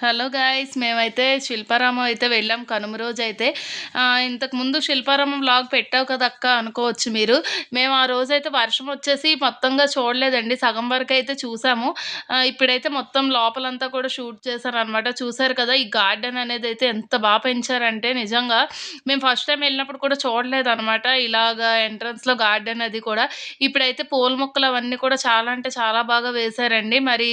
Hello guys! మేమైతే శిల్పారామం అయితే వెళ్ళాం కనుమ రోజైతే. ఇంతకుముందు శిల్పారామం వ్లాగ్ పెట్టావు కదక్క అనుకోవచ్చు మీరు. మేము ఆ రోజైతే వర్షం వచ్చేసి మొత్తంగా చూడలేదండి. సగం వరకైతే చూసాము. ఇప్పుడైతే మొత్తం లోపలంతా కూడా షూట్ చేశారనమాట. చూసారు కదా! ఈ గార్డెన్ అనేదైతే ఎంత పెంచారంటే నిజంగా మేము ఫస్ట్ టైమ్ వెళ్ళినప్పుడు కూడా చూడలేదనమాట. ఇలాగా ఎంట్రన్స్‌లో గార్డెన్ అది కూడా. ఇప్పుడైతే పూల మొక్కలు అవన్నీ కూడా చాలా అంటే చాలా బాగా వేశారండి. మరి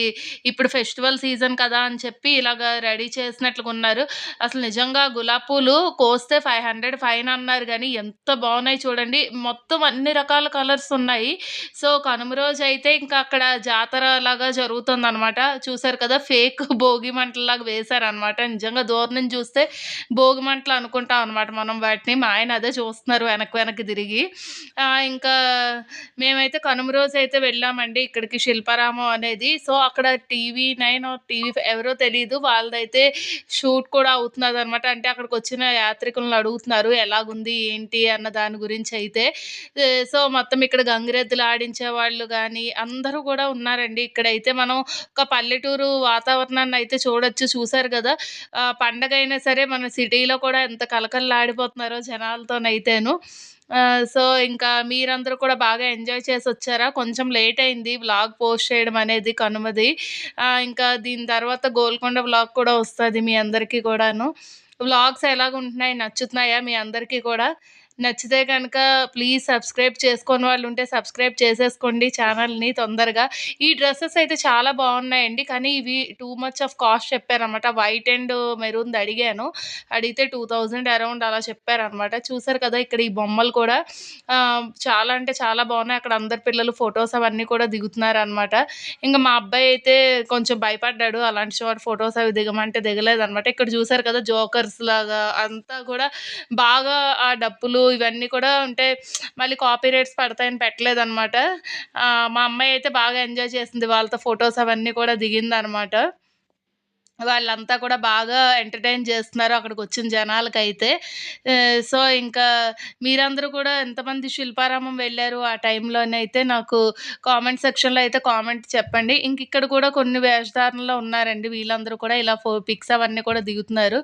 ఇప్పుడు ఫెస్టివల్ సీజన్ కదా అని చెప్పి ఇలాగా రెడీ చేసినట్లుగున్నారు. అసలు నిజంగా గులాబీ పూలు కోస్తే 500 ఫైన్ అన్నారు గానీ, ఎంత బావున్నాయి చూడండి. మొత్తం అన్ని రకాల కలర్స్ ఉన్నాయి. సో, కనుమ రోజైతే ఇంకా అక్కడ జాతర లాగా జరుగుతుందనమాట. చూసారు కదా! ఫేక్ భోగి మంటల్లాగా వేశారనమాట. నిజంగా దూరం నుంచి చూస్తే భోగి మంటలు అనుకుంటాం అనమాట మనం వాటిని. మా ఆయన అదే చూస్తున్నారు వెనక్కి వెనక్కి తిరిగి. ఇంకా మేమైతే కనుమ రోజైతే వెళ్ళామండి ఇక్కడికి శిల్పారామం అనేది. సో, అక్కడ టీవీ9 టీవీ5 ఎవరో తెలీదు. వాళ్ళదైతే షూట్ కూడా అవుతున్నదనమాట. అంటే అక్కడికొచ్చిన యాత్రికులను అడుగుతున్నారు ఎలాగుంది, ఏంటి అన్న దాని గురించయితే. సో, మొత్తం ఇక్కడ గంగిరెద్దులు ఆడించేవాళ్ళు గానీ, అందరూ కూడా ఉన్నారండి. ఇక్కడైతే మనం ఒక పల్లెటూరు వాతావరణాన్నయితే చూడొచ్చు. చూసారు గదా! పండగైనా సరే మన సిటీలో కూడా ఎంత కళకళలాడిపోతున్నారో జనాలతోనైతేను. సో, ఇంకా మీరందరూ కూడా బాగా ఎంజాయ్ చేసొచ్చారా? కొంచెం లేట్ అయింది వ్లాగ్ పోస్ట్ చేయడం అనేది కనుమది. ఇంకా దీని తర్వాత గోల్కొండ వ్లాగ్ కూడా వస్తది మీ అందరికీ కూడాను. వ్లాగ్స్ ఎలాగుంటున్నాయి? నచ్చుతున్నాయా మీ అందరికీ కూడా? నచ్చితే గనక ప్లీజ్ సబ్స్క్రైబ్ చేసుకోని వాళ్ళుంటే సబ్స్క్రైబ్ చేసేసుకోండి ఛానల్‌ని తొందరగా. ఈ డ్రెసెస్ అయితే చాలా బావున్నాయండి. కానీ ఇవి టూ మచ్ ఆఫ్ కాస్ట్ చెప్పారనమాట. వైట్ అండ్ మెరూన్‌ది అడిగాను. అడిగితే 2000 అరౌండ్ అలా చెప్పారనమాట. చూసారు కదా! ఇక్కడ ఈ బొమ్మలు కూడా చాలా అంటే చాలా బావున్నాయి. అక్కడ అందరు పిల్లలు ఫోటోస్ అవన్నీ కూడా దిగుతున్నారనమాట. ఇంక మా అబ్బాయి అయితే కొంచెం భయపడ్డాడు. అలాంటి చోట ఫోటోస్ అవి దిగమంటే దిగలేదనమాట. ఇక్కడ చూసారు కదా! జోకర్స్ లాగా అంతా కూడా బాగా ఆ డప్పులు ఇవన్నీ కూడా ఉంటే మళ్ళీ కాపీరైట్స్ పడతాయని పెట్టలేదనమాట. మా అమ్మాయి అయితే బాగా ఎంజాయ్ చేసింది. వాళ్ళతో ఫోటోస్ అవన్నీ కూడా దిగిందనమాట. వాళ్ళంతా కూడా బాగా ఎంటర్‌టైన్ చేస్తున్నారు అక్కడికొచ్చిన జనాలకైతే. సో, ఇంకా మీరందరూ కూడా ఎంతమంది శిల్పారామం వెళ్లారు ఆ టైంలోనైతే నాకు కామెంట్ సెక్షన్‌లో అయితే కామెంట్ చెప్పండి. ఇక్కడ కూడా కొన్ని వేషధారణలో ఉన్నారండి. వీళ్ళందరూ కూడా ఇలా పిక్స్ అవన్నీ కూడా దిగుతున్నారు.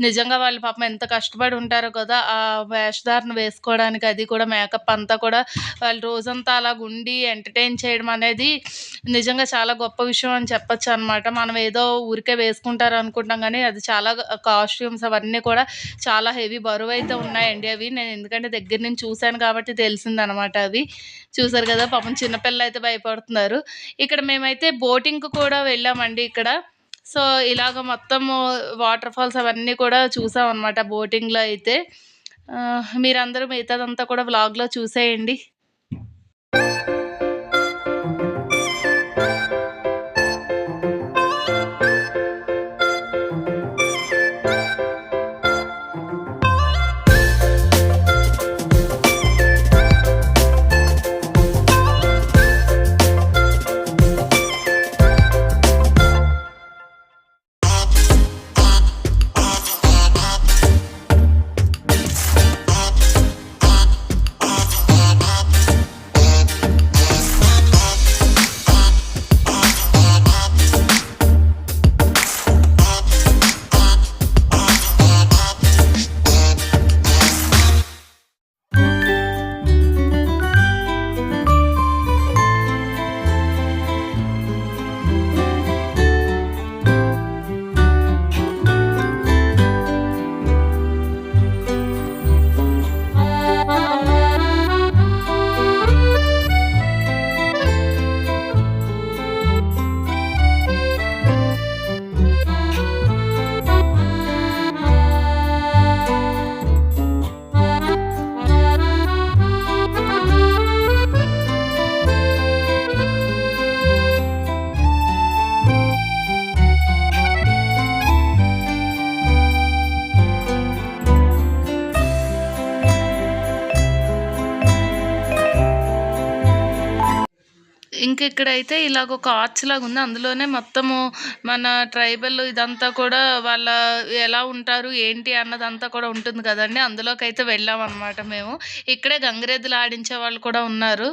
నిజంగా వాళ్ళు పాపం ఎంత కష్టపడి ఉంటారో కదా! ఆ వేషధారణ వేసుకోవడానికి అది కూడా మేకప్ అంతా కూడా వాళ్ళు రోజంతా అలాగుండి ఎంటర్‌టైన్ చేయడం అనేది నిజంగా చాలా గొప్ప విషయం అని చెప్పొచ్చనమాట. మనం ఏదో ఊరికే వేసుకుంటారనుకుంటాం గానీ, అది చాలా కాస్ట్యూమ్స్ అవన్నీ కూడా చాలా హెవీ బరువైతే ఉన్నాయండి అవి. నేను ఎందుకంటే దగ్గర నుంచి చూసాను కాబట్టి తెలిసిందనమాట అవి. చూసారు గదా! పాపం చిన్న పిల్లలైతే భయపడుతున్నారు. ఇక్కడ మేమైతే బోటింగ్‌కి కూడా వెళ్ళామండి ఇక్కడ. సో, ఇలాగ మొత్తము వాటర్ ఫాల్స్ అవన్నీ కూడా చూసామనమాట బోటింగ్‌లో అయితే. మీరందరూ మిగతాదంతా కూడా వ్లాగ్‌లో చూసేయండి. ఇక్కడైతే ఇలాగ ఒక ఆర్చ్ లాగుంది. అందులోనే మొత్తము మన ట్రైబల్ ఇదంతా కూడా వాళ్ళ ఎలా ఉంటారు, ఏంటి అన్నదంతా కూడా ఉంటుంది కదండీ! అందులోకైతే వెళ్ళామనమాట మేము. ఇక్కడే గంగిరెద్దులు ఆడించే వాళ్ళు కూడా ఉన్నారు.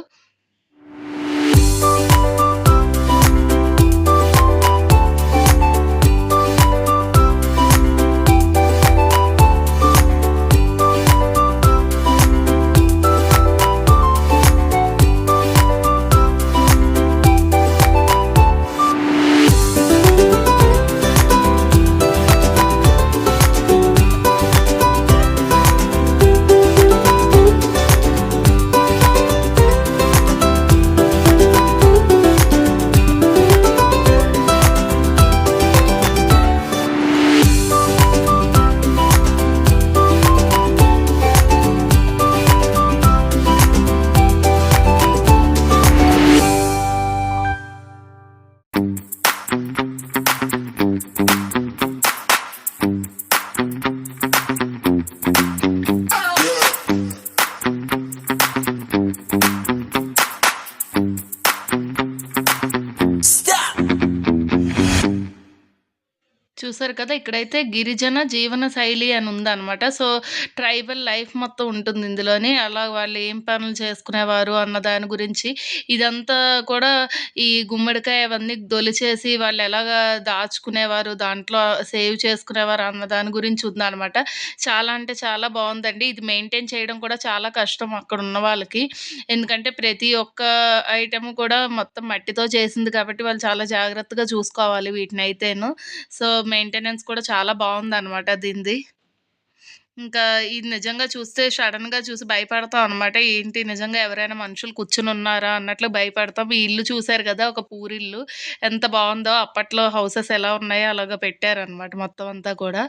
చూసారు కదా! ఇక్కడైతే గిరిజన జీవన శైలి అని ఉందనమాట. సో, ట్రైబల్ లైఫ్ మొత్తం ఉంటుంది ఇందులోని. అలా వాళ్ళు ఏం పనులు చేసుకునేవారు అన్న దాని గురించి, ఇదంతా కూడా ఈ గుమ్మడికాయ అవన్నీ దొలిచేసి వాళ్ళెలాగా దాచుకునేవారు, దాంట్లో సేవ్ చేసుకునేవారు అన్న దాని గురించి ఉందనమాట. చాలా అంటే చాలా బావుందండి. ఇది మెయింటైన్ చేయడం కూడా చాలా కష్టం అక్కడున్న వాళ్ళకి. ఎందుకంటే ప్రతి ఒక్క ఐటెము కూడా మొత్తం మట్టితో చేసింది కాబట్టి వాళ్ళు చాలా జాగ్రత్తగా చూసుకోవాలి వీటినైతేను. సో, మెయింటెనెన్స్ కూడా చాలా బావుందనమాట దీనిది. ఇంకా ఇది నిజంగా చూస్తే సడెన్‌గా చూసి భయపడతాం అనమాట. ఏంటి నిజంగా ఎవరైనా మనుషులు కూర్చొనున్నారా అన్నట్లు భయపడతాం. ఈ ఇల్లు చూసారు గదా! ఒక పూరిల్లు. ఎంత బావుందో అప్పట్లో హౌసెస్ ఎలా ఉన్నాయో అలాగా పెట్టారనమాట మొత్తం అంతా కూడా.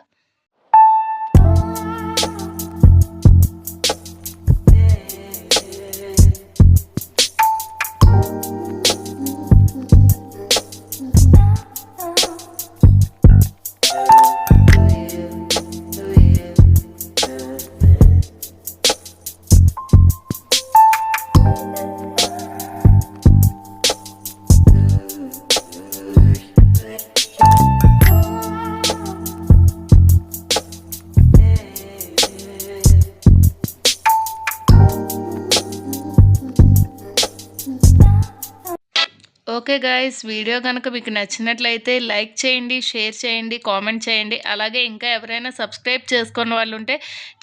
Okay guys. వీడియో గనక మీకు నచ్చినట్లయితే లైక్ చేయండి, షేర్ చేయండి, కామెంట్ చేయండి. అలాగే ఇంకా ఎవరైనా సబ్స్క్రైబ్ చేసుకోని వాళ్ళుంటే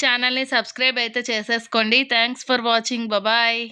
ఛానల్‌ని సబ్స్క్రైబ్ అయితే చేసేసుకోండి. Thanks for watching. బాయ్.